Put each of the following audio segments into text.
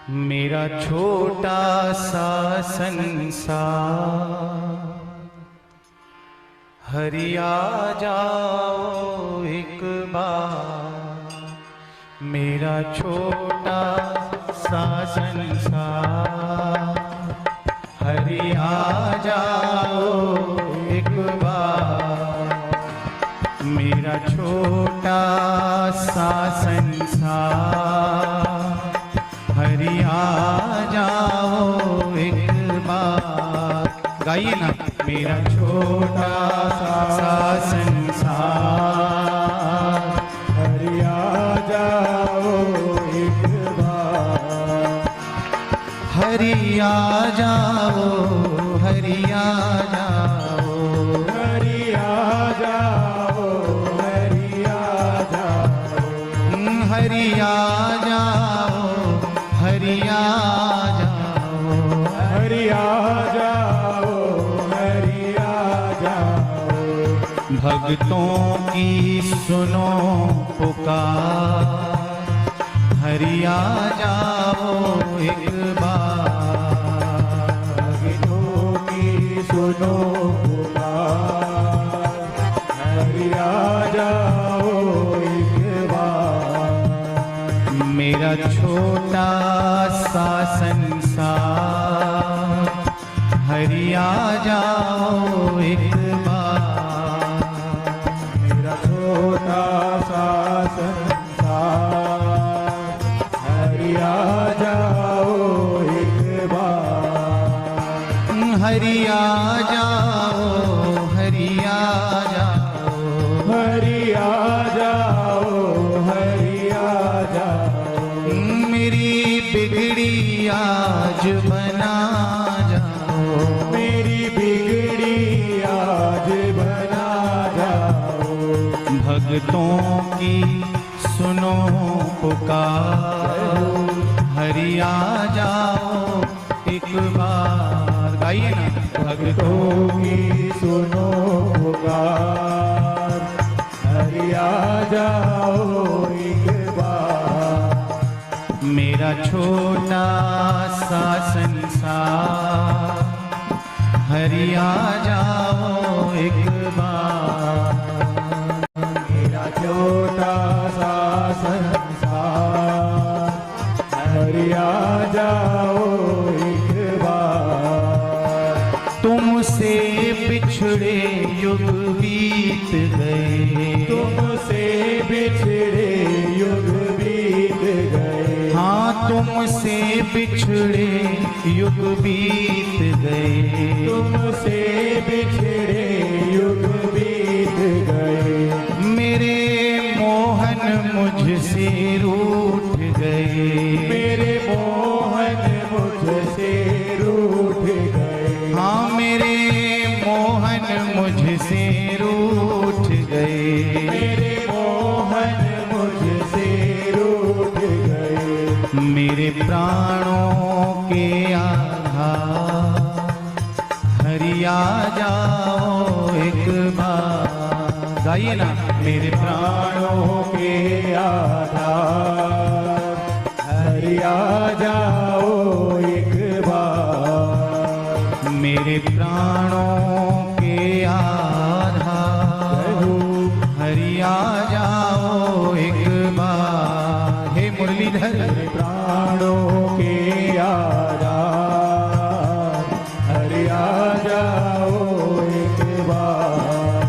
मेरा छोटा सा संसार, हरि आ जाओ एक बार। मेरा छोटा सा संसार, हरि आ जाओ एक बार। मेरा छोटा सा संसार, हरि आ जाओ एक बार। गाइए ना। मेरा छोटा सा संसार, हरि आ जाओ एक बार। हरि आ जाओ, हरि आ जाओ, हरि आ जाओ, हरि आ जाओ, हरि आ जाओ, हरि आ जाओ, हरि आ जाओ, हरि आ जाओ। भक्तों की सुनो पुकार, हरि आ जाओ एक बार। भक्तों की सुनो पुकार, हरि आ जाओ एक बार। मेरा छोटा सा संसार, हरि आ जाओ एक बार। मेरा छोटा सा संसार, हरि आ जाओ एक बार। हरि आ जाओ, हरि आ जाओ, हरि आ जाओ, हरि आ जाओ। मेरी बिगड़ी आज बना जाओ, मेरी बिगड़ी आज बना जाओ। भक्तों की सुनो पुकार, हरि आ जाओ एक बार। गाइए ना। भक्तों की सुनो पुकार, हरि आ जाओ एक बार। मेरा छोटा सा संसार, हरि आ जाओ एक बार। मेरा छोटा सा संसार, हरि आ जाओ एक बार। तुमसे बिछड़े युग बीत गए, तुमसे बिछड़े युग बीत गए। हाँ तुमसे बिछड़े युग बीत गए। तुमसे बिछड़े युग बीत गए। मेरे मोहन मुझसे रूठ गए, मेरे मोहन मुझसे रूठ गए। हाँ मेरे मोहन मुझसे रूठ गए। मेरे मोहन मुझसे रूठ गए। मेरे प्राणों के आधार, हरि आ जाओ एक बार। गाइए ना। मेरे प्राणों के आधार, हरि आ जाओ एक बार। मेरे प्राणों के आधार, हरि आ जाओ एक बार। हे मुरलीधर। मेरे प्राणों के आधार, हरि आ जाओ एक बार।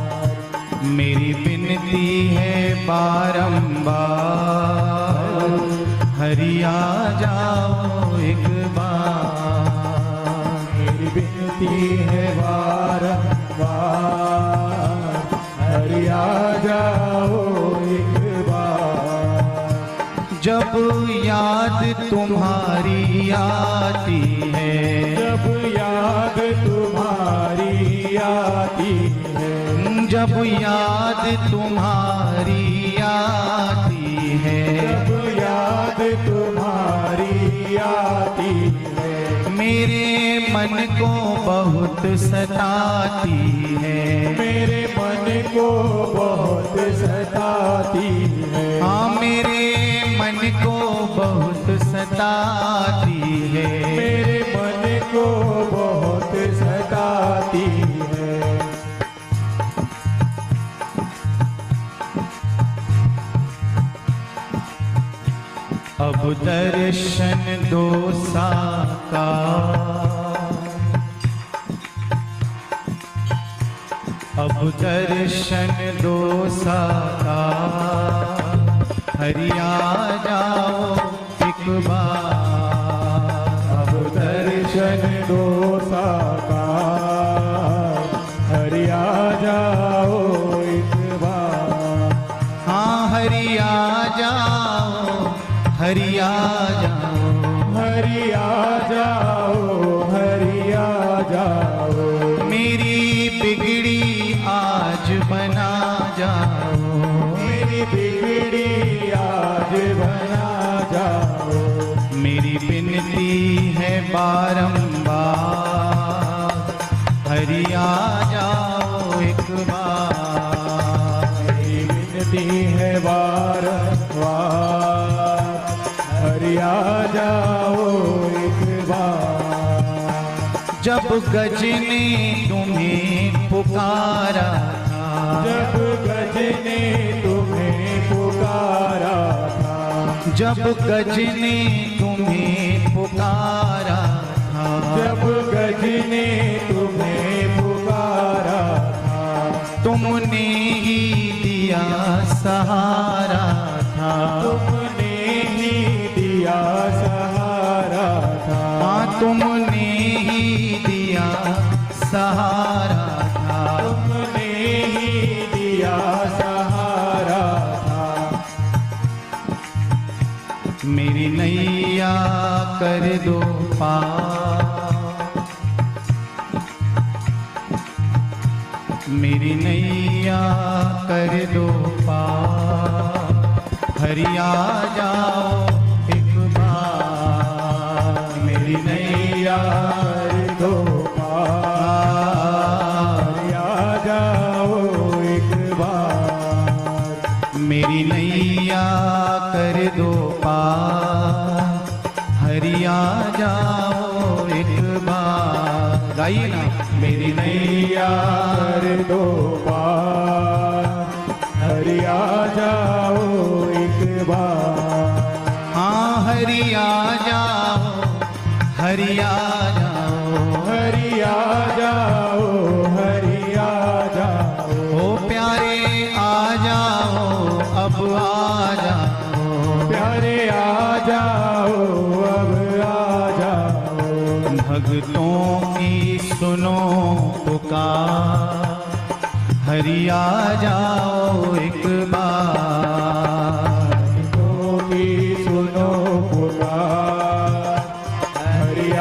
मेरी विनती है बारंबार, हरि आ जाओ एक बार। मेरी विनती है बारंबार, हरि आ जाओ एक बार। जब याद तुम्हारी आती है, जब याद तुम्हारी आती है। जब याद तुम्हारी आती है, जब याद तुम्हारी आती है। मेरे मन को बहुत सताती है। मेरे मन को बहुत सताती है। हाँ मेरे मन को बहुत सताती है, मेरे मन को बहुत सताती है। अब दर्शन दो साकार, अब दर्शन दो साकार, हरि आ जाओ एक बार। अब दर्शन दो साकार, हरि आ जाओ एक बार। हाँ हरि आ जाओ, हरि आ जाओ, हरि आ जाओ, हरि आ जाओ। मेरी बिगड़ी आज बना जाओ, मेरी बिगड़ी आज बना जाओ। मेरी विनती है बारंबार, हरि आ जाओ एक बार। मेरी विनती है बारंबार, हरि आ जाओ एक बार। जब गज ने तुम्हें पुकारा था, जब गज ने तुम्हें पुकारा था, जब गज ने तुम्हें पुकारा था, जब गज ने तुम्हें पुकारा था, तुमने ही दिया सहारा था, तुमने ही दिया सहारा था। हाँ तुमने ही दिया सहारा था, तुमने ही दिया सहारा था। मेरी नैया कर दो पार, मेरी नैया कर दो पार, हरि आ जाओ एक बार। मेरी नैया कर दो पार, आ जाओ एक बार। मेरी नैया कर दो पार, हरि आ जाओ एक बार। गाइए ना, मेरी नैया कर दो पार, हरि आ जाओ एक बार। हाँ हरि आ जाओ, हरि आ जाओ, हरि आ जाओ, हरि आ जाओ। ओ प्यारे आ जाओ, अब आ जाओ, प्यारे आ जाओ, अब आ जाओ। भक्तों की सुनो पुकार, हरि आ जाओ एक बार। भक्तों की सुनो पुकार, हरि आ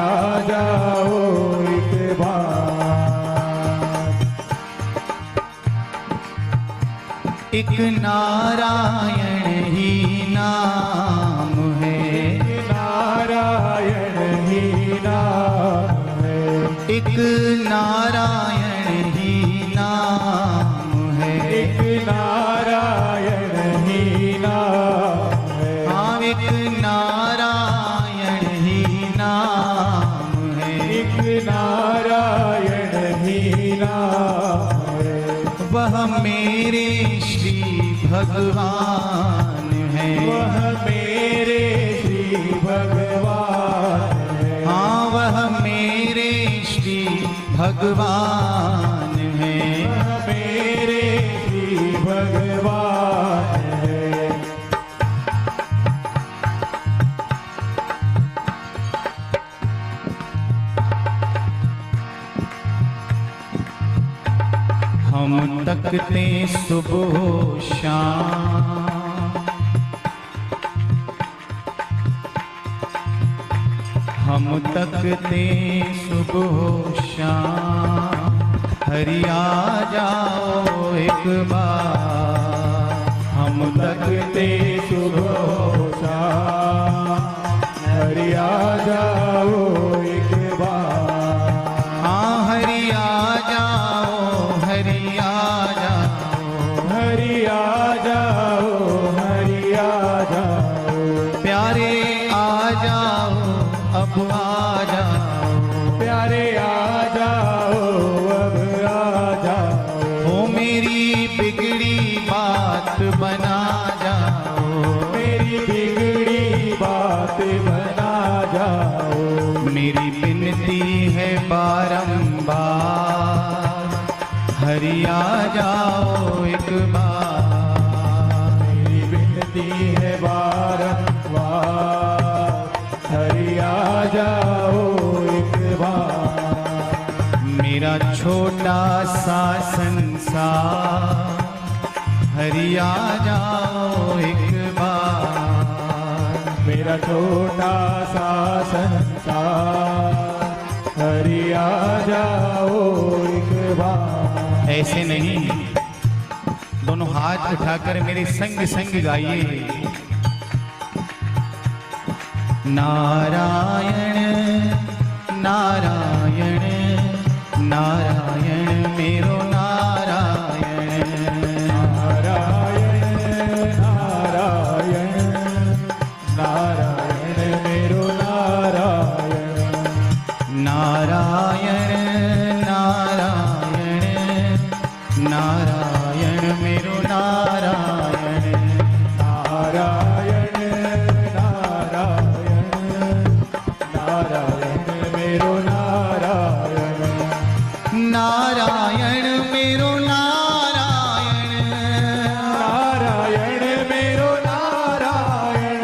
जाओ एक बार। एक नारायण ही नाम है, नारायण ही नाम है। एक नारायण ही नाम है, एक नारायण ही नाम है। हाँ एक नारायण ही नाम है, एक नारायण ही नाम है। वह मेरे श्री भगवान है, वह मेरे श्री भगवान है। हाँ वह मेरे श्री भगवान है। वह मेरे श्री भगवान है। हम तकते सुबह शाम, हम तकते सुबह शाम, हरि आ जाओ एक बार। हम तकते सुबह शाम, हरि आ जाओ एक बार। हाँ हरि आ जाओ, हरि आ जाओ, हरि आ जाओ, हरि आ जाओ। प्यारे आ जाओ, अब आ जाओ, प्यारे आ जाओ, अब आ जाओ, हो मेरी बिगड़ी बात बना जाओ, मेरी बिगड़ी बात बना जाओ, मेरी विनती है बारंबार, हरि आ जाओ एक बार, मेरी विनती है बारंबार, हरि आ जाओ एक बार, मेरा छोटा सा संसार, हरि आ जाओ एक बार, मेरा छोटा सा संसार, हरि आ जाओ एक बार। ऐसे नहीं, दोनों हाथ उठाकर मेरे संग संग गाइए। नारायण नारायण नारायण मेरो नारायण, नारायण नारायण नारायण मेरो नारायण, नारायण नारायण नारायण मेरो नारायण, नारायण नारायण नारायण मेरो नारायण, नारायण मेरो नारायण, नारायण मेरो नारायण,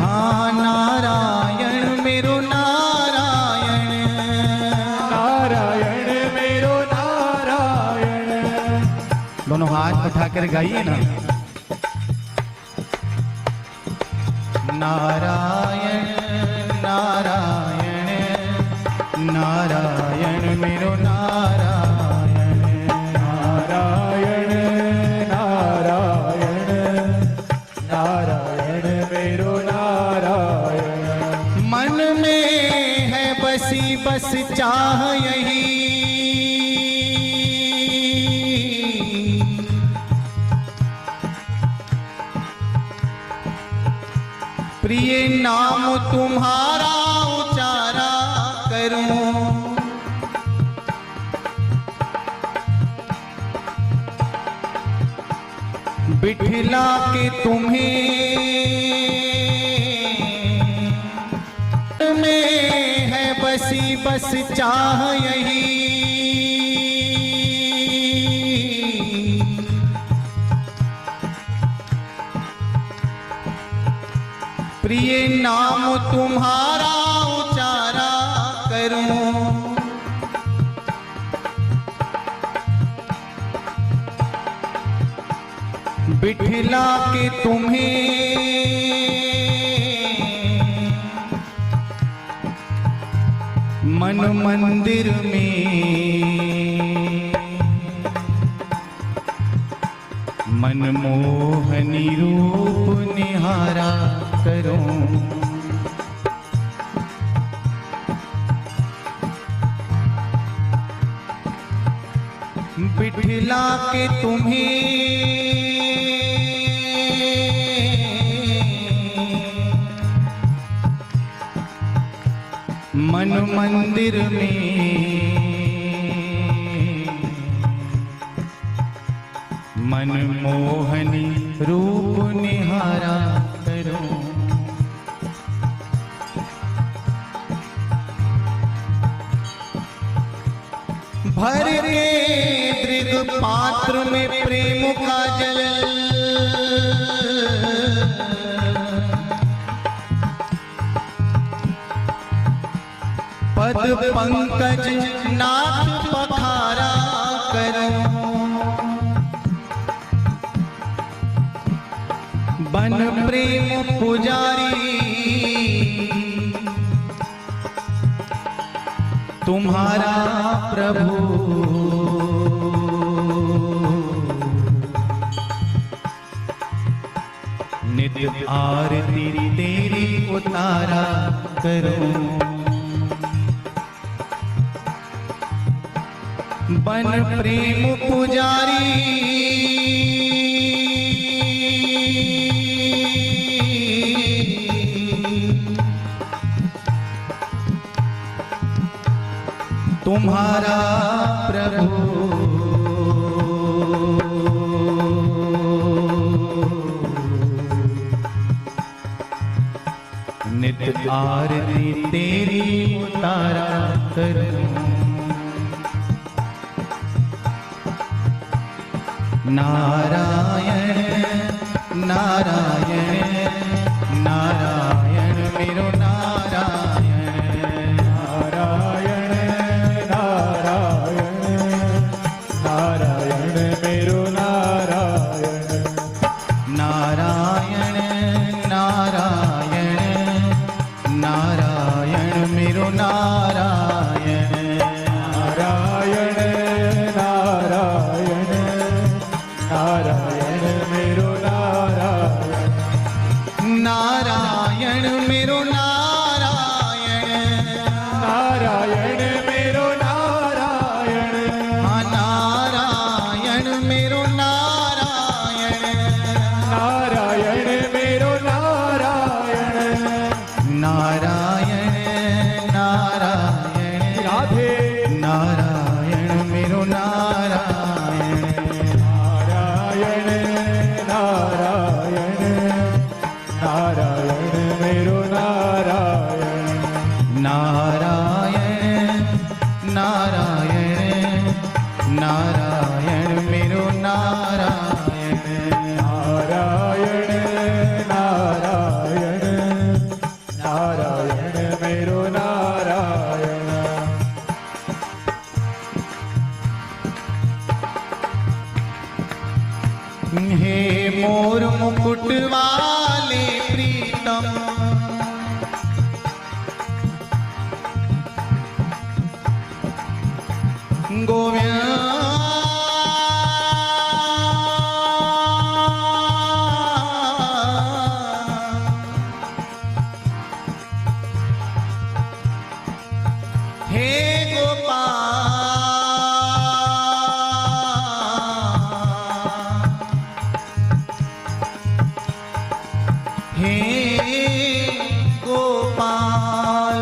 हाँ नारायण मेरो नारायण, नारायण मेरो नारायण, दोनों हाथ उठाकर गाइए ना। नारायण नारायण नारायण मेरो नारायण, नारायण नारायण नारायण मेरो नारायण, मन में है बसी बस चाह यही, प्रिय नाम तुम्हारा उचारा करूं, बिठला के तुम्हें में है बसी बस चाह यही, प्रिय नाम तुम्हारा उचारा करूं, बिठला के तुम्हें मन मंदिर में, मनमोहनी रूप निहारा करूं, बिठला के तुम्हें मन मंदिर में, मनमोहनी रूप निहारा करूं, भर के दृग पात्र में प्रेम का जल, पद पंकज नाथ पखारा करूं, बन प्रेम पुजारी तुम्हारा प्रभु, नित्य आरती तेरी उतारा करूं, बन प्रेम पुजारी तुम्हारा प्रभु नित आरती तेरी उतारा करूं। नारायण नारायण नारायण मेरो नारायण नारायण नारायण नारायण मेरो नारायण नारायण नारायण नारायण मेरो नारायण नारायण नारायण नारायण मेरो नारायण नारायण मेरो नारायण नारायण मेरो नारायण हाँ नारायण मेरो नारायण नारायण मेरो नारायण नारायण नारायण राधे नारायण मेरो नारायण नारायण नारायण नारायण मेरो नारायण नारायण नारायण नारायण मेरो नारायण नारायण नारायण नारायण मेरो नारायण हे मोर मुकुट वाले प्रीतम गोविंद हे गोपाल हे गोपाल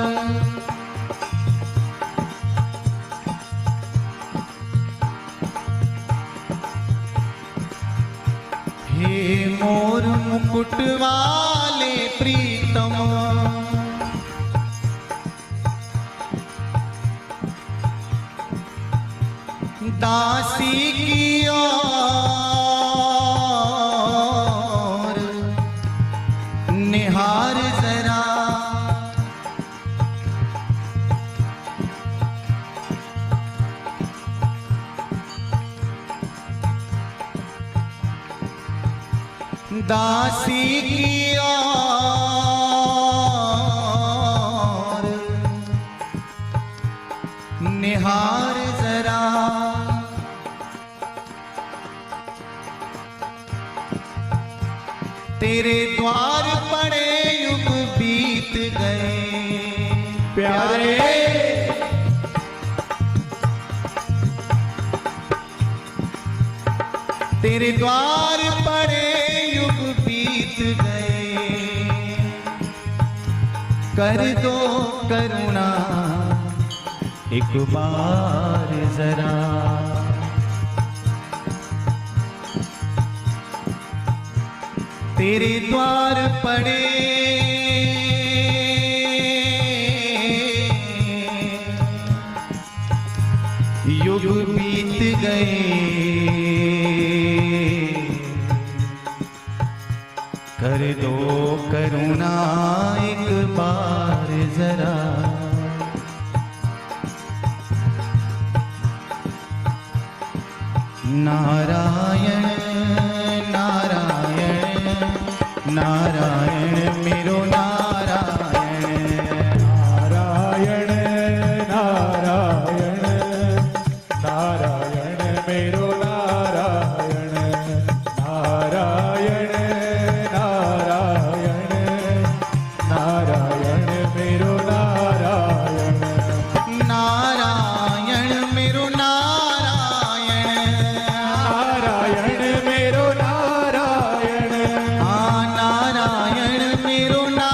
हे मोर मुकुट वाले प्रीतम दासी की ओर निहार जरा दासी की ओर निहार जरा तेरे द्वार पड़े युग बीत गए प्यारे तेरे द्वार पड़े युग बीत गए कर दो करुणा एक बार जरा तेरे द्वार पड़े युग बीत गए कर दो करुणा एक बार जरा नारायण नारायण नारायण मेरो नारायण नारायण नारायण नारायण मेरो नारायण नारायण नारायण नारायण मेरो नारायण नारायण मेरो नारायण नारायण मेरो नारायण हाँ नारायण मेरो नारायण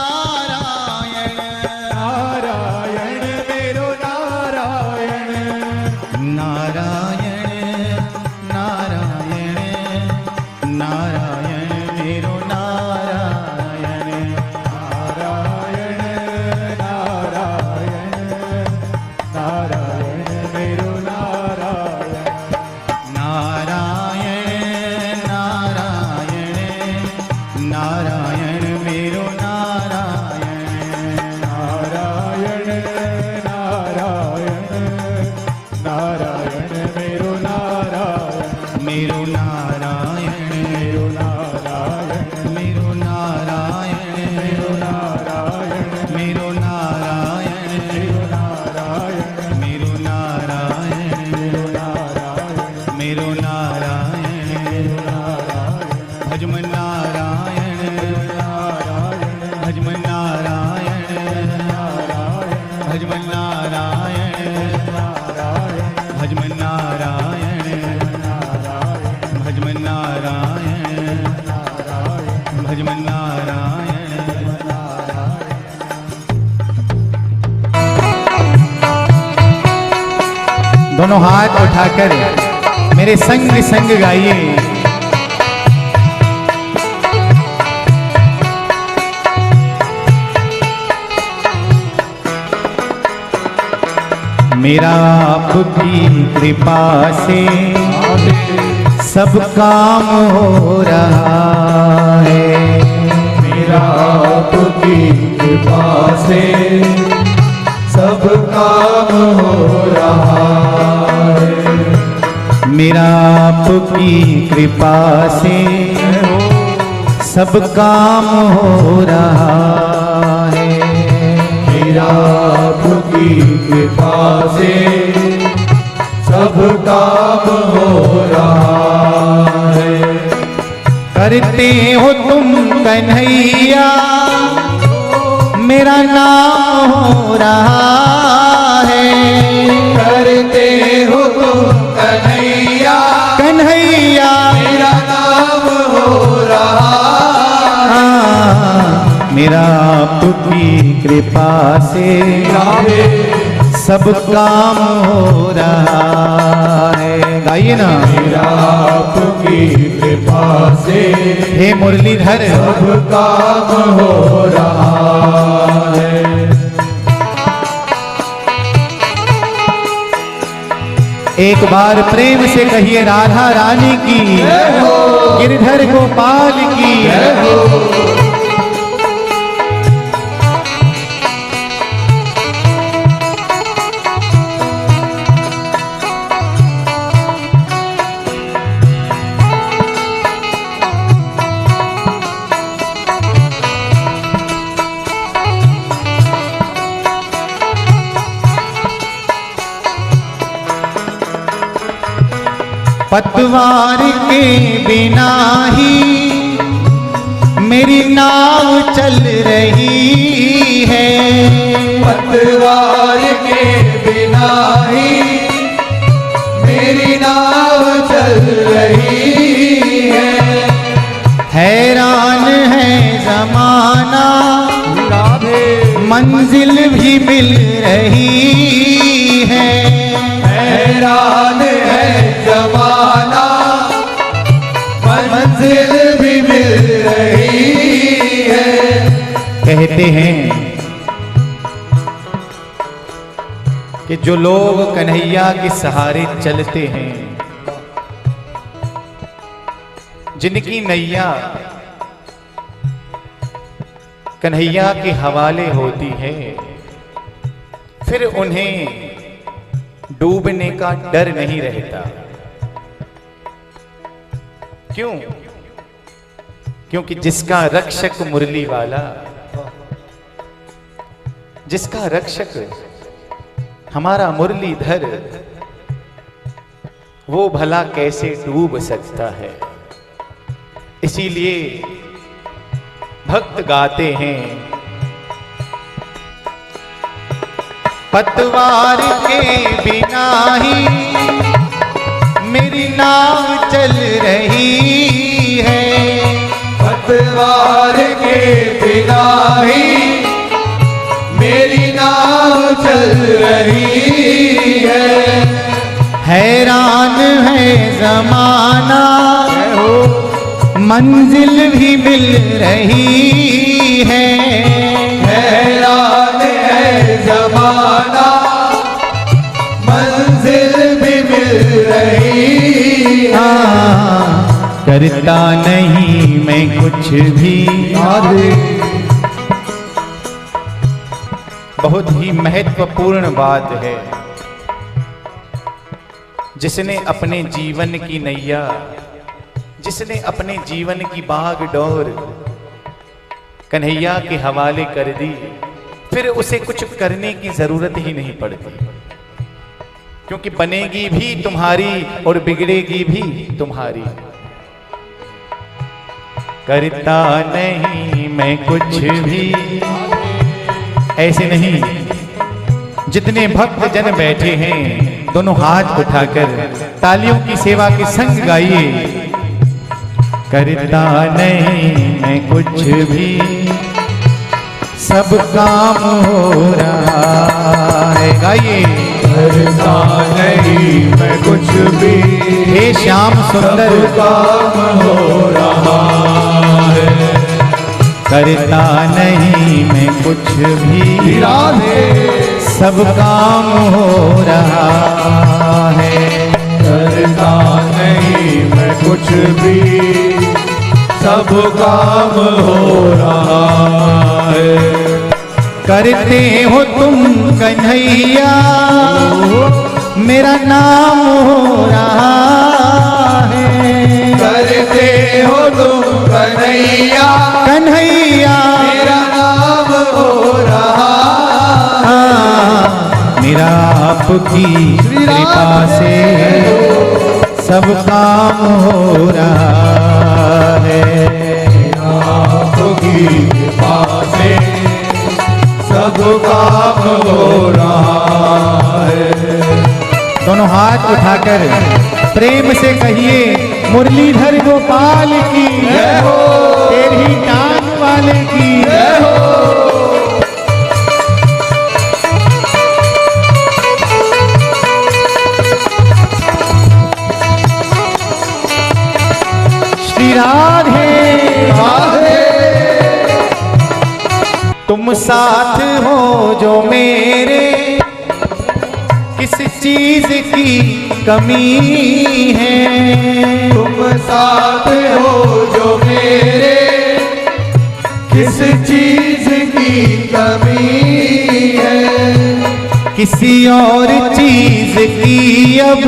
भजमन नारायण नारायण भजमन नारायण नारायण भजमन नारायण नारायण भजमन नारायण। दोनों हाथ उठाकर मेरे संग संग गाइए। मेरा आपकी कृपा से सब काम हो रहा है। मेरा आपकी कृपा से सब काम हो रहा है। मेरा आपकी कृपा से सब काम हो रहा है। मेरा आपकी कृपा से सब काम हो रहा है। करते हो तुम कन्हैया मेरा नाम हो रहा है। करते हो तुम कन्हैया कन्हैया मेरा नाम हो रहा हाँ, मेरा आपकी कृपा से है। सब काम हो रहा है। गाइए ना। मेरा आपकी कृपा से हे मुरलीधर सब काम हो रहा है। एक बार प्रेम से कहिए राधा रानी की, गिरधर गोपाल की। पतवार के बिना ही मेरी नाव चल रही है। पतवार के बिना ही मेरी नाव चल रही है। हैरान है जमाना मंजिल भी मिल रही है। हैरान है जमाना मंजिल भी मिल रही है। कहते हैं कि जो लोग कन्हैया के सहारे चलते हैं, जिनकी नैया कन्हैया के हवाले होती है, फिर उन्हें डूबने का डर नहीं रहता। क्यों? क्योंकि जिसका रक्षक मुरली वाला, जिसका रक्षक हमारा मुरलीधर, वो भला कैसे डूब सकता है। इसीलिए भक्त गाते हैं, पतवार के बिना ही मेरी नाव चल रही है। पतवार के बिना ही मेरी नाव चल रही है। हैरान है जमाना मंजिल भी मिल रही है। हैरान है जमाना मंजिल भी मिल रही है। हाँ, करता नहीं मैं कुछ भी। बहुत ही महत्वपूर्ण बात है। जिसने अपने जीवन की नैया, जिसने अपने जीवन की बाग डोर कन्हैया के हवाले कर दी, फिर उसे कुछ करने की जरूरत ही नहीं पड़ती। क्योंकि बनेगी भी तुम्हारी और बिगड़ेगी भी तुम्हारी। करता नहीं मैं कुछ भी, ऐसे नहीं जितने भक्त जन बैठे हैं दोनों हाथ उठाकर तालियों की सेवा के संग गाइए। करता नहीं मैं कुछ भी, सब काम हो रहा है। गाइए। करता नहीं मैं कुछ भी, हे श्याम सुंदर, सब काम हो रहा है। करता नहीं मैं कुछ भी, राधे सब काम हो रहा है। करता नहीं मैं कुछ भी, सब काम हो रहा है। करते हो तुम कन्हैया, मेरा नाम हो रहा है। करते हो तुम कन्हैया, कन्हैया मेरा नाम हो रहा है। मेरा आपकी कृपा से सब काम हो रहा है। आपकी कृपा से सब काम हो रहा है। दोनों हाथ उठाकर प्रेम से कहिए, मुरलीधर गोपाल की जय हो, तेरी टांग वाले की जय हो। श्री राधे राधे तुम साथ हो जो मेरे, किस चीज की कमी है। तुम साथ हो जो मेरे, किस चीज की कमी है। किसी और चीज की अब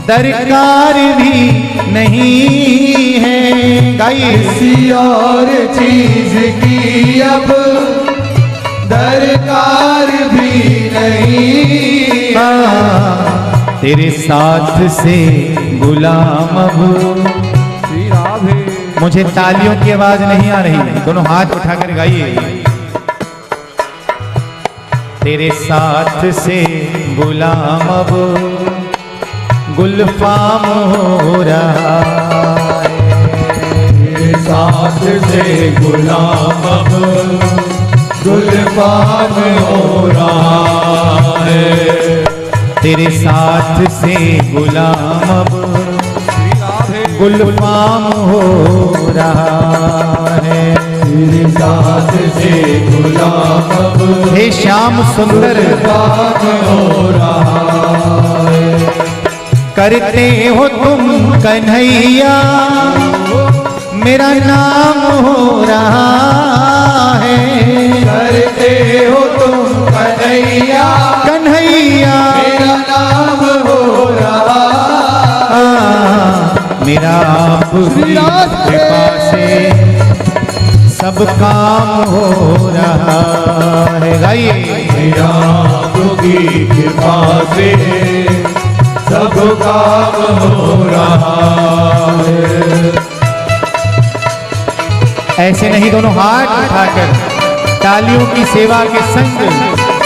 दरकार भी नहीं है। गाइए। किसी और चीज की अब दरकार भी नहीं। तेरे साथ से गुलाम अब। श्री राधे मुझे तालियों की आवाज नहीं आ रही, दोनों हाथ उठाकर गाइए। तेरे साथ से गुलाम अब गुलफाम हो रहा है। तेरे साथ से गुलाम अब गुलफाम हो रहा है। तेरे साथ से गुलाम अब गुलफाम हो रहा है। तेरे साथ से गुलाम अब हे श्याम सुंदर, गुलफाम हो रहा है। करते हो तुम कन्हैया, मेरा नाम हो रहा है। करते हो तुम कन्हैया, कन्हैया मेरा नाम हो रहा मेरा आपकी कृपा से सब काम हो रहा है। गाइए। मेरा आपकी कृपा से सब काम हो रहा है। ऐसे नहीं, दोनों हाथ उठाकर तालियों की सेवा के संग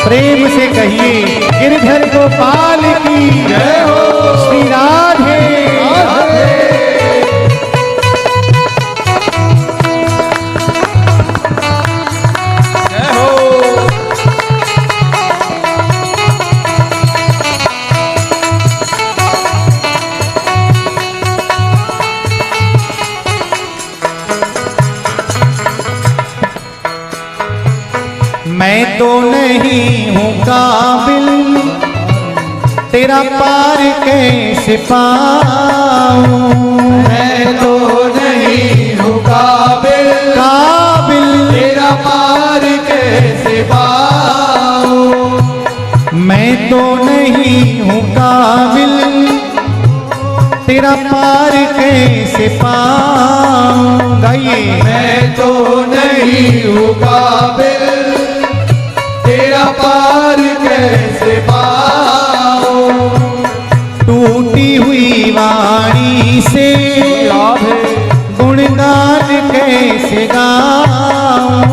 प्रेम से कहिए, गिरधर गोपाल की जय हो। श्री राधे राधे जय हो। मैं तो नहीं हूँ काबिल, तेरा पार कैसे पाऊं। मैं तो नहीं हूँ काबिल, काबिल तेरा पार कैसे पाऊं। मैं तो नहीं हूँ काबिल, तेरा पार कैसे पाऊं। गाइए। मैं तो नहीं हूँ काबिल, तेरा पार कैसे पाऊं। टूटी हुई वाणी से गुणगान कैसे गाऊं।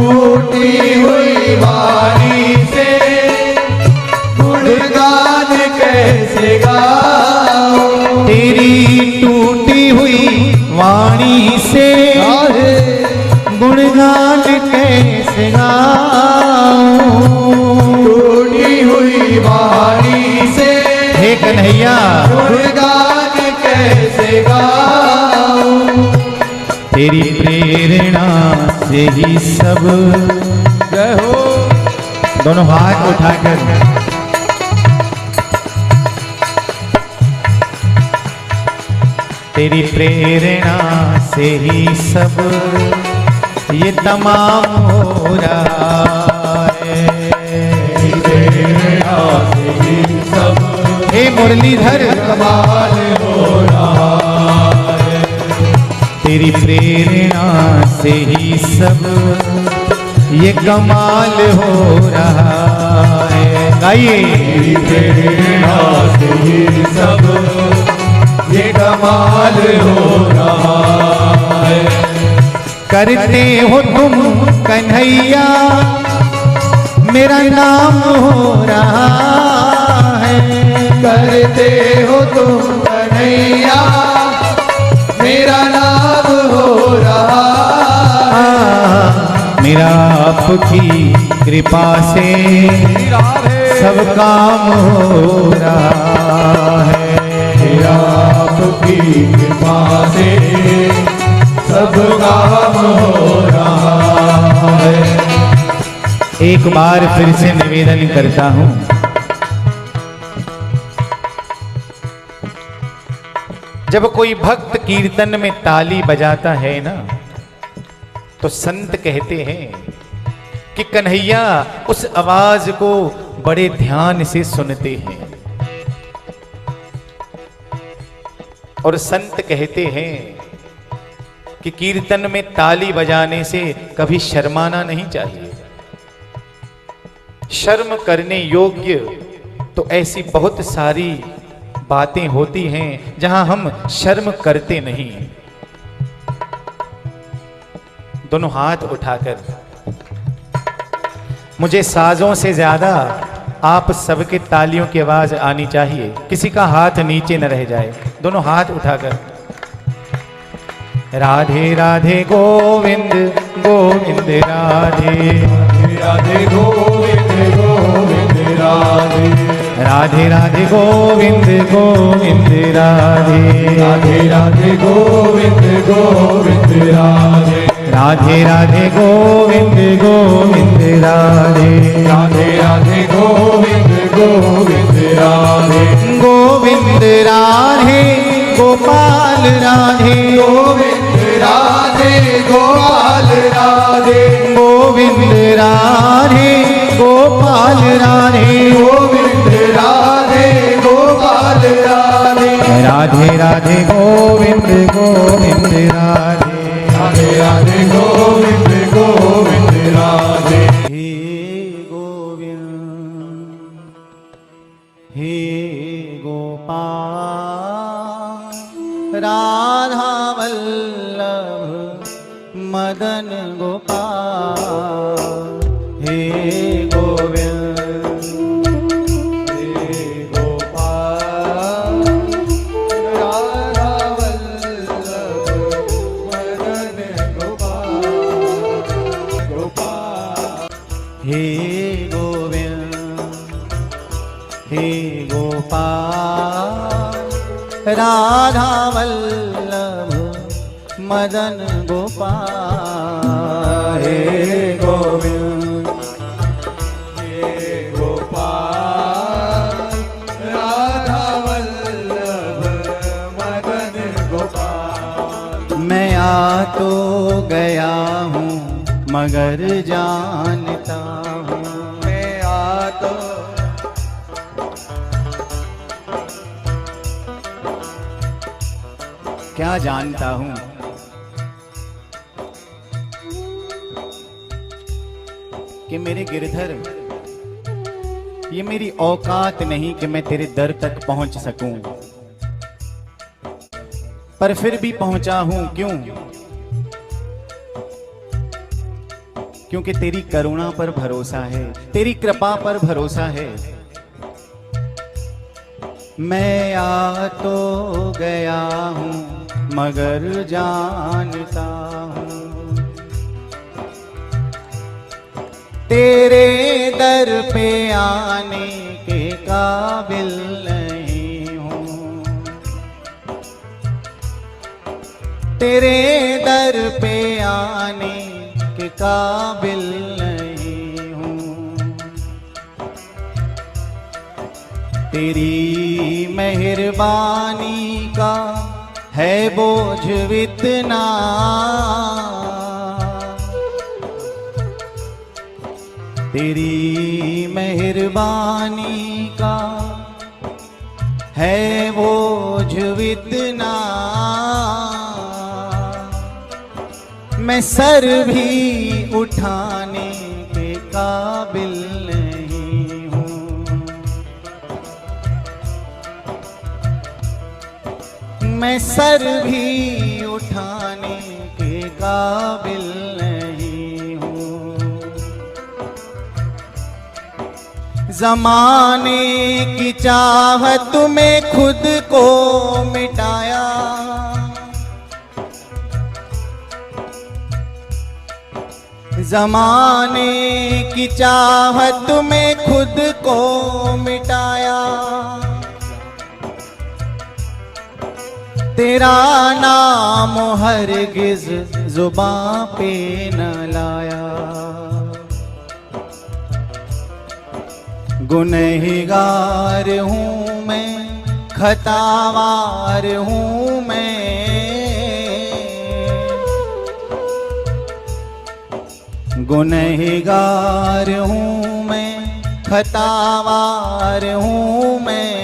टूटी हुई वाणी से से ही सब। जय हो। दोनों हाथ उठाकर तेरी प्रेरणा से ही सब ये तमाम हो रहा है। तेरी प्रेरणा से ही सब हे मुरलीधर कमाल हो रहा है। तेरी प्रेरणा से ही सब ये कमाल हो रहा है। गाइए। तेरी प्रेरणा से ही सब ये कमाल हो रहा है। करते हो तुम कन्हैया मेरा नाम हो रहा है। करते हो तुम कन्हैया मेरा नाम हो रहा है। मेरा आपकी कृपा से सब काम हो रहा है। मेरा आपकी कृपा से सब काम हो रहा है। एक बार फिर से निवेदन करता हूं, जब कोई भक्त कीर्तन में ताली बजाता है ना, तो संत कहते हैं कि कन्हैया उस आवाज को बड़े ध्यान से सुनते हैं। और संत कहते हैं कि कीर्तन में ताली बजाने से कभी शर्माना नहीं चाहिए। शर्म करने योग्य तो ऐसी बहुत सारी बातें होती हैं जहां हम शर्म करते नहीं। दोनों हाथ उठाकर मुझे साजों से ज्यादा आप सबके तालियों की आवाज आनी चाहिए। किसी का हाथ नीचे न रह जाए। दोनों हाथ उठाकर राधे राधे गोविंद गोविंद राधे राधे गोविंद गोविंद राधे। राधे राधे गोविंद गोविंद राधे राधे राधे गोविंद गोविंद राधे। राधे राधे गोविंद गोविंद राधे राधे राधे गोविंद गोविंद राधे। गोविंद राधे गोपाल राधे गोविंद राधे गोपाल राधे। गोविंद राधे गोपाल राधे गोविंद राधे गोपाल राधे। राधे राधे गोविंद गोविंद राधे राधे राधे गोविंद गोविंद राधे। हे गोविंद हे गोपाल राधा वल्लभ मदन गोपाल। हे गोविंद हे गोपाल राधा वल्लभ मदन गोपाल गोपाल। हे गोविंद हे गोपाल राधा वल्लभ मदन गोपाल। हे गोविंद हे गोपाल राधा वल्लभ मदन गोपाल। मैं आ तो गया हूँ मगर जानता हूँ। मैं आ तो क्या जानता हूँ कि मेरे गिरधर ये मेरी औकात नहीं कि मैं तेरे दर तक पहुंच सकूं, पर फिर भी पहुंचा हूं। क्यों? क्योंकि तेरी करुणा पर भरोसा है, तेरी कृपा पर भरोसा है। मैं आ तो गया हूं मगर जानता हूं तेरे दर पे आने के काबिल नहीं हूं। तेरे दर पे आने के के काबिल नहीं हूँ। तेरी मेहरबानी का है बोझ इतना, तेरी मेहरबानी का है बोझ इतना, मैं सर भी उठाने के काबिल नहीं हूँ। मैं सर भी उठाने के काबिल नहीं हूँ। ज़माने की चाहत में खुद को मिटाया, ज़माने की चाहत में खुद को मिटाया, तेरा नाम हरगिज़ ज़ुबां पे न लाया। गुनहगार हूँ मैं, खतावार हूँ मैं, गुनहगार हूँ मैं, खतावार हूँ मैं।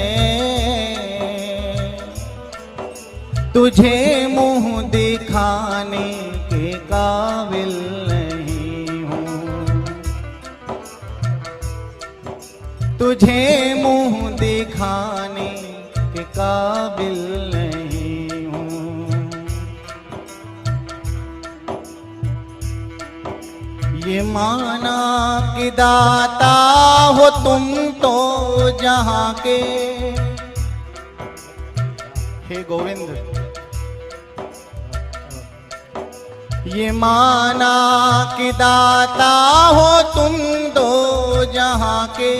तुझे मुँह दिखाने के काबिल नहीं हूँ। तुझे मुँह दिखाने के काबिल नहीं हूँ। ये माना कि दाता हो तुम तो जहाँ के, हे गोविंद, ये माना कि दाता हो तुम दो जहाँ के,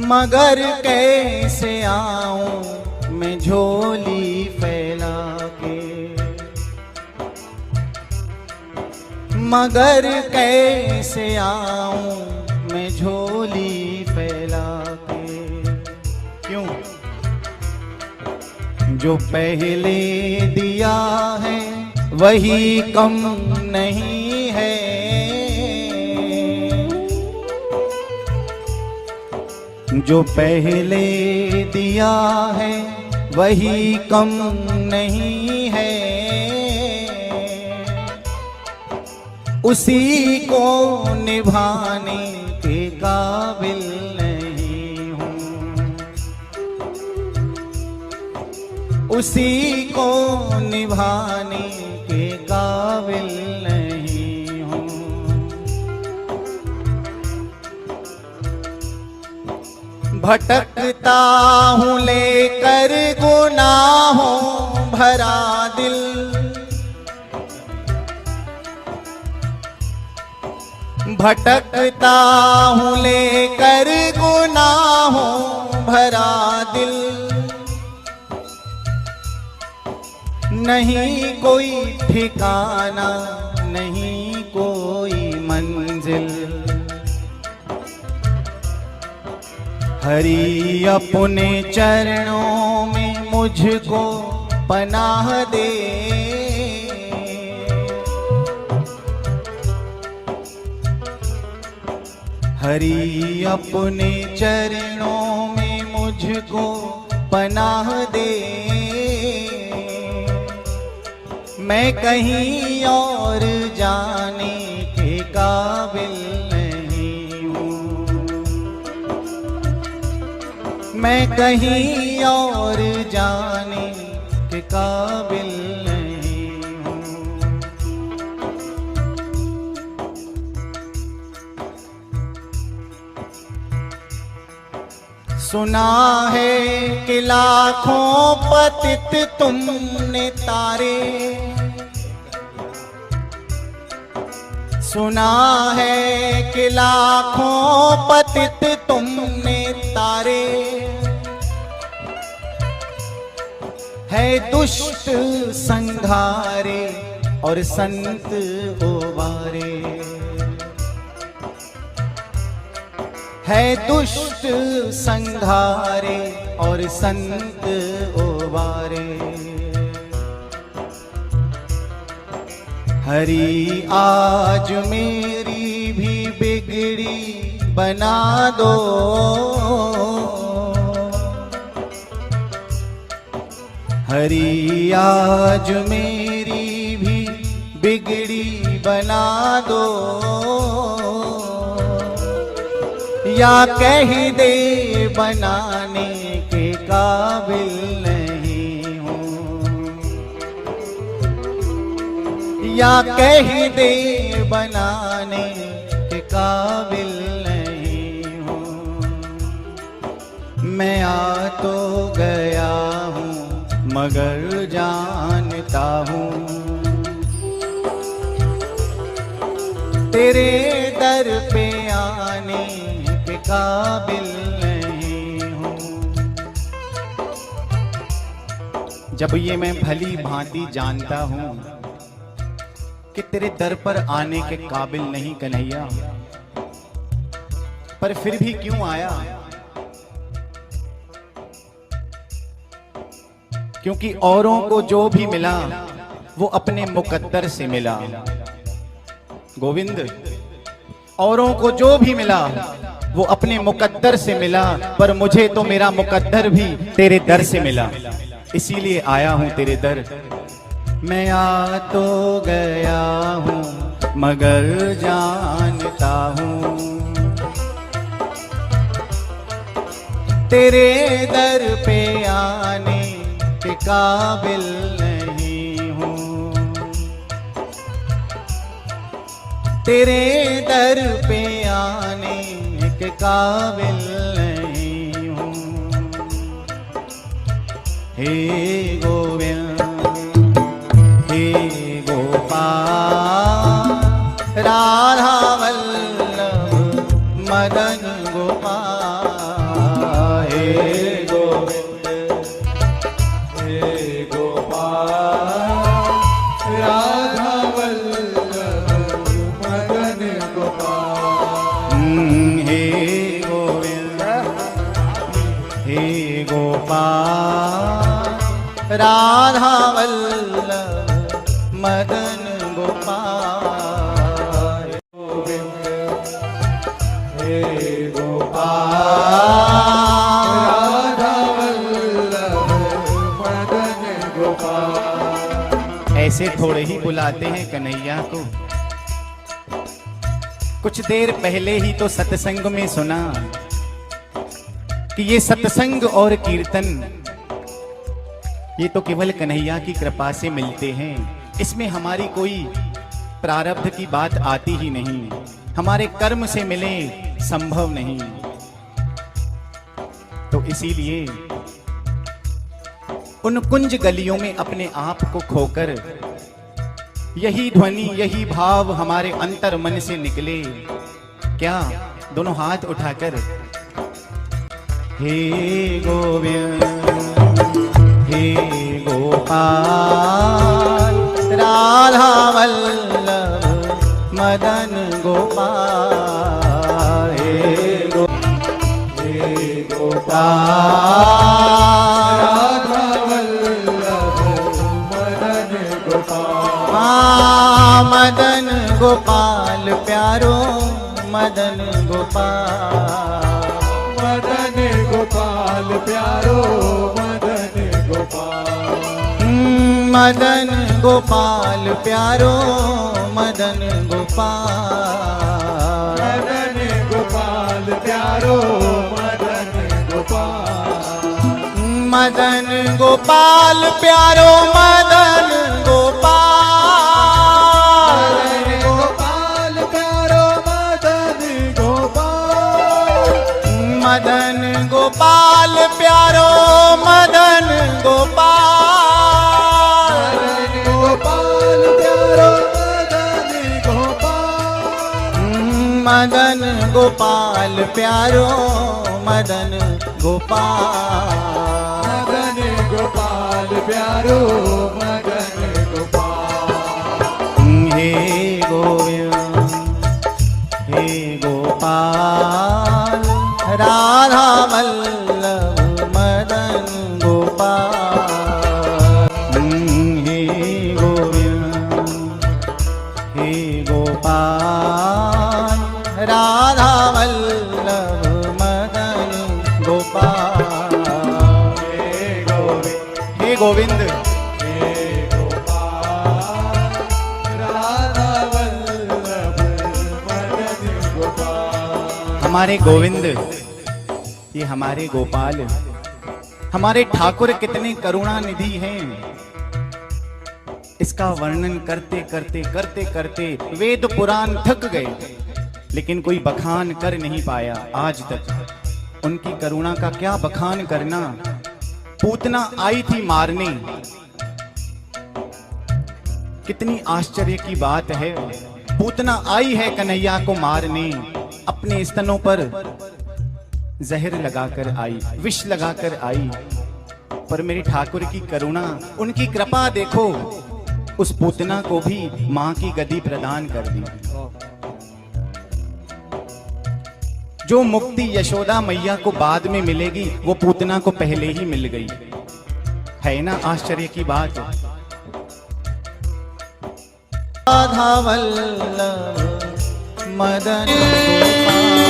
मगर कैसे आऊं मैं झोली फैला के, मगर कैसे आऊं मैं झोली फैला के। क्यों? जो पहले दिया है वही कम नहीं है, जो पहले दिया है वही कम नहीं है, उसी को निभाने के काबिल नहीं हूँ। उसी को निभाने के काबिल नहीं हूँ। भटकता हूँ लेकर गुनाहों भरा दिल, भटकता हूँ लेकर गुनाहों भरा दिल, नहीं कोई ठिकाना नहीं कोई मंजिल, हरि अपने चरणों में मुझको पनाह दे, हरि अपने चरणों में मुझको पनाह दे। मैं कहीं और जाने के काबिल नहीं हूँ, मैं कहीं और जाने के काबिल नहीं हूँ। सुना है कि लाखों पतित तुमने तारे, सुना है कि लाखों पतित तुमने तारे, है दुष्ट संघारे और संत उबारे। है दुष्ट संघारे और संत उबारे। हरि आज मेरी भी बिगड़ी बना दो। हरि आज मेरी भी बिगड़ी बना दो। या कह दे बनाने के काबिल नहीं हूँ। या कह दे बनाने के काबिल नहीं हूँ। मैं आ तो गया हूँ मगर जानता हूँ तेरे दर पे आने के काबिल नहीं हूँ। जब ये मैं भली भांति जानता हूँ कि तेरे दर पर आने के काबिल नहीं कन्हैया, पर फिर भी क्यों आया? क्योंकि औरों को जो भी मिला वो अपने मुकद्दर से मिला। गोविंद, औरों को जो भी मिला वो अपने मुकद्दर से मिला, पर मुझे तो मेरा मुकद्दर भी तेरे दर से मिला, इसीलिए आया हूं तेरे दर। मैं आ तो गया हूं मगर जानता हूं तेरे दर पे आने के काबिल नहीं हूँ। तेरे दर पे आने के काबिल नहीं हूँ। हे गोविंद हे गोपाल राधा वल्लभ मदन गोपाल। हे गोविंद हे गोपाल राधा वल्लभ मदन गोपाल। हे गोविंद हे गोपाल राधा वल्लभ मदन गोपाल। गोविंद हे गोपाल राधा वल्लभ मदन गोपाल। ऐसे थोड़े ही बुलाते हैं कन्हैया को। कुछ देर पहले ही तो सत्संग में सुना कि ये सत्संग और कीर्तन ये तो केवल कन्हैया की कृपा से मिलते हैं। इसमें हमारी कोई प्रारब्ध की बात आती ही नहीं, हमारे कर्म से मिले संभव नहीं। तो इसीलिए उन कुंज गलियों में अपने आप को खोकर यही ध्वनि यही भाव हमारे अंतर मन से निकले। क्या? दोनों हाथ उठाकर हे गोविंद हे गोपाल राधा वल्लभ मदन गोपाल। हे गोपाल राधा वल्लभ मदन गोपाल। मदन गोपाल प्यारो मदन गोपाल। मदन गोपाल प्यारो मदन गोपाल। मदन गोपाल प्यारो मदन गोपाल। मदन गोपाल प्यारो मदन गोपाल। मदन गोपाल प्यारो मदन गोपाल। मदन गोपाल प्यारो मदन गोपाल। मदन गोपाल प्यारो मदन गोपाल। मदन गोपाल प्यारो मदन गोपाल। हे गोपाल राधा वल्लभ मदन गोपाल। हे गोविंद हे गोपाल राधा वल्लभ मदन गोपाल। हे गोविंद हमारे गोविंद, ये हमारे गोपाल, हमारे ठाकुर कितने करुणा निधि हैं। इसका वर्णन करते करते करते करते वेद पुराण थक गए, लेकिन कोई बखान कर नहीं पाया आज तक। उनकी करुणा का क्या बखान करना। पूतना आई थी मारने, कितनी आश्चर्य की बात है। पूतना आई है कन्हैया को मारने, अपने स्तनों पर जहर लगाकर आई, विष लगाकर आई। पर मेरे ठाकुर की करुणा, उनकी कृपा देखो, उस पूतना को भी मां की गद्दी प्रदान कर दी। जो मुक्ति यशोदा मैया को बाद में मिलेगी, वो पूतना को पहले ही मिल गई। है ना आश्चर्य की बात। राधा वल्लभ मदन गोपाल।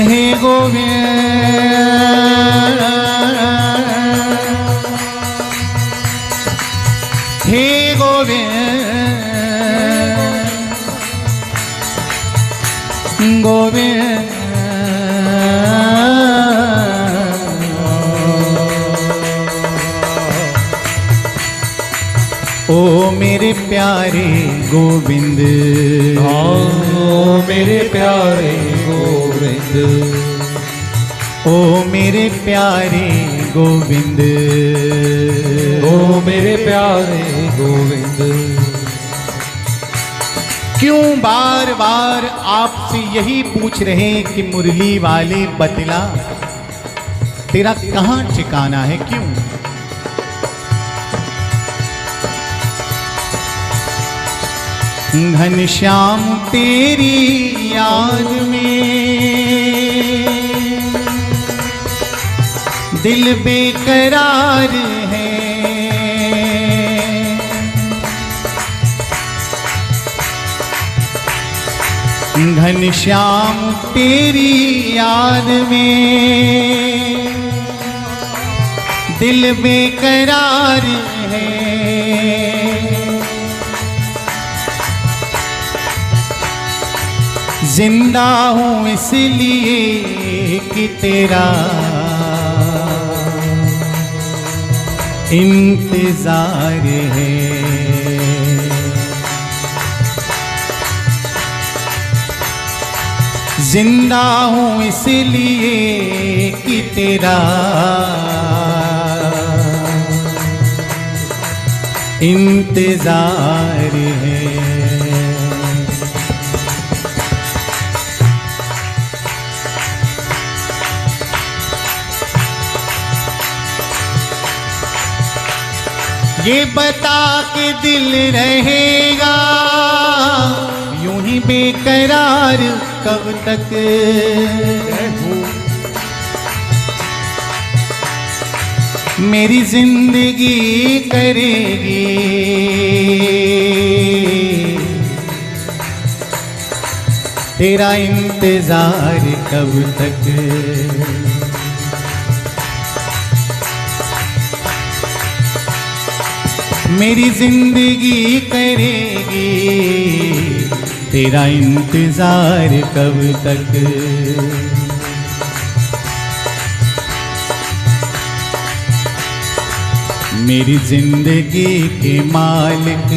हे गोविंद हे गोविंद गोविंद। ओ मेरे प्यारे गोविंद, ओ मेरे प्यारे गोविंद, ओ मेरे प्यारे गोविंद, ओ मेरे प्यारे गोविंद। क्यों बार बार आपसे यही पूछ रहे कि मुरली वाले बतला, तेरा कहाँ ठिकाना है? क्यों? घनश्याम तेरी याद में दिल बेकरार है। घनश्याम तेरी याद में दिल बेकरार है। जिंदा हूँ इसलिए कि तेरा इंतजार है। जिंदा हूँ इसलिए कि तेरा इंतजार है। ये बता के दिल रहेगा यूं ही बेकरार कब तक? मेरी जिंदगी करेगी तेरा इंतजार कब तक? मेरी जिंदगी करेगी तेरा इंतजार कब तक? मेरी जिंदगी के मालिक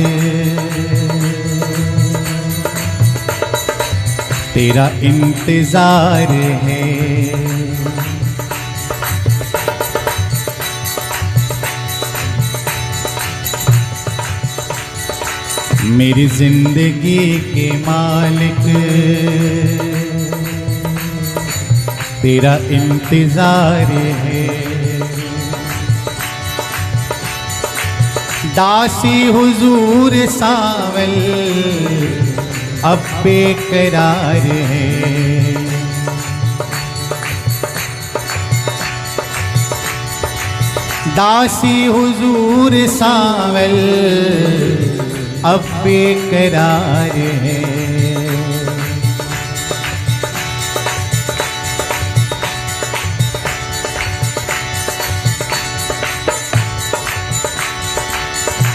तेरा इंतजार है। मेरी जिंदगी के मालिक तेरा इंतजार है। दासी हुजूर सावल अब बेकरार है। दासी हुजूर सावल अब बेकरार है।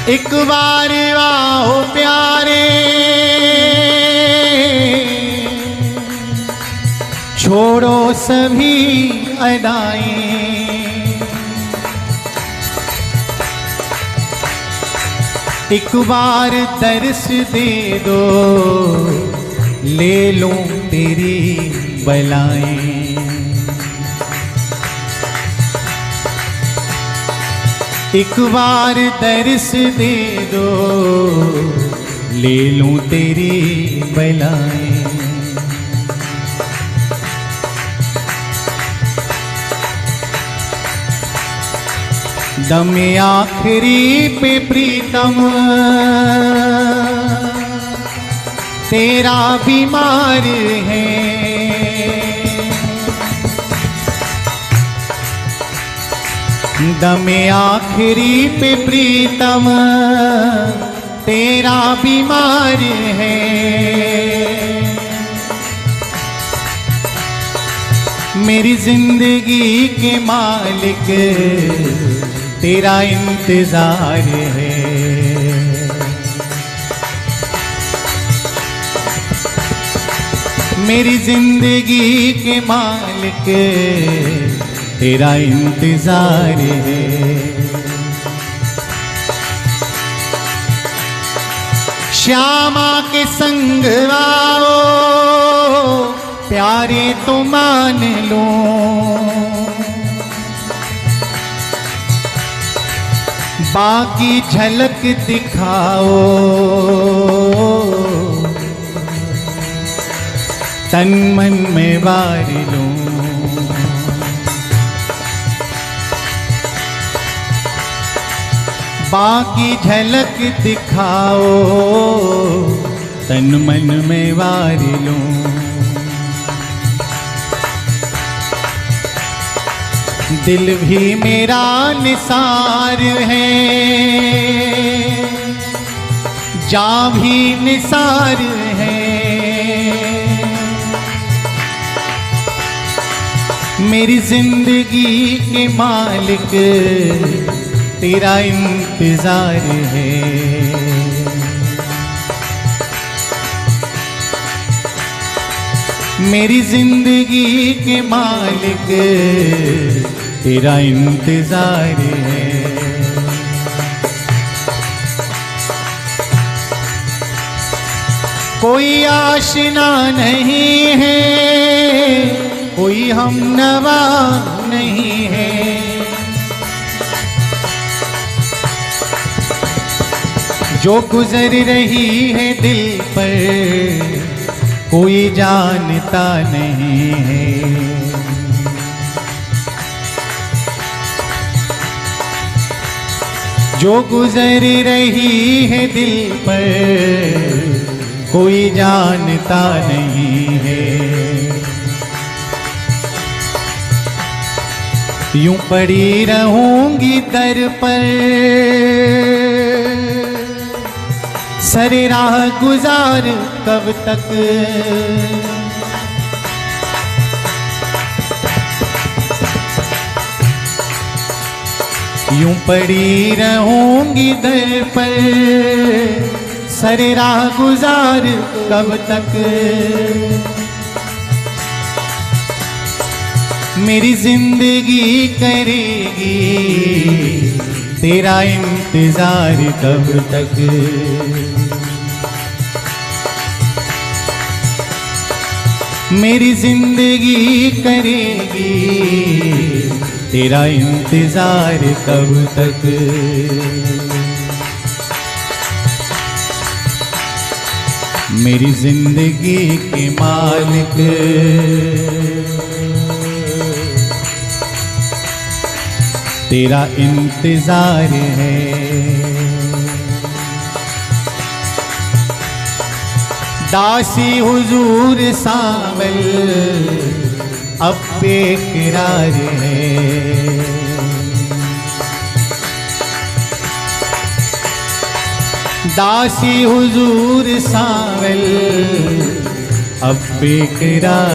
एक बार आओ प्यारे छोड़ो सभी अदाएं, एक बार दर्श दे दो ले लूं तेरी बलाएं। एक बार दर्श दे दो ले लूं तेरी बलाएं। दम आखिरी पे प्रीतम तेरा बीमार है। दम आखिरी पे प्रीतम तेरा बीमार है। मेरी जिंदगी के मालिक तेरा इंतजार है। मेरी जिंदगी के मालिक तेरा इंतजार है। श्यामा के संग आओ प्यारे तो मान लो, बाकी झलक दिखाओ तन मन में वार लो। बाकी झलक दिखाओ तन मन में वार लो। दिल भी मेरा निसार है जा भी निसार है। मेरी जिंदगी के मालिक तेरा इंतजार है। मेरी जिंदगी के मालिक तेरा इंतजार है। कोई आशना नहीं है, कोई हमनवा नहीं है। जो गुजर रही है दिल पर कोई जानता नहीं है। जो गुजर रही है दिल पर कोई जानता नहीं है। यूं पड़ी रहूंगी दर पर सरे राह गुजार कब तक। यूं पड़ी रहूंगी दर पर सरे राह गुजार कब तक। मेरी जिंदगी करेगी तेरा इंतजार कब तक। मेरी जिंदगी करेगी तेरा इंतजार कब तक। मेरी जिंदगी के मालिक तेरा इंतजार है। दासी हुजूर सावल अब बेकरार है। दासी हुजूर सावल अब बेकरार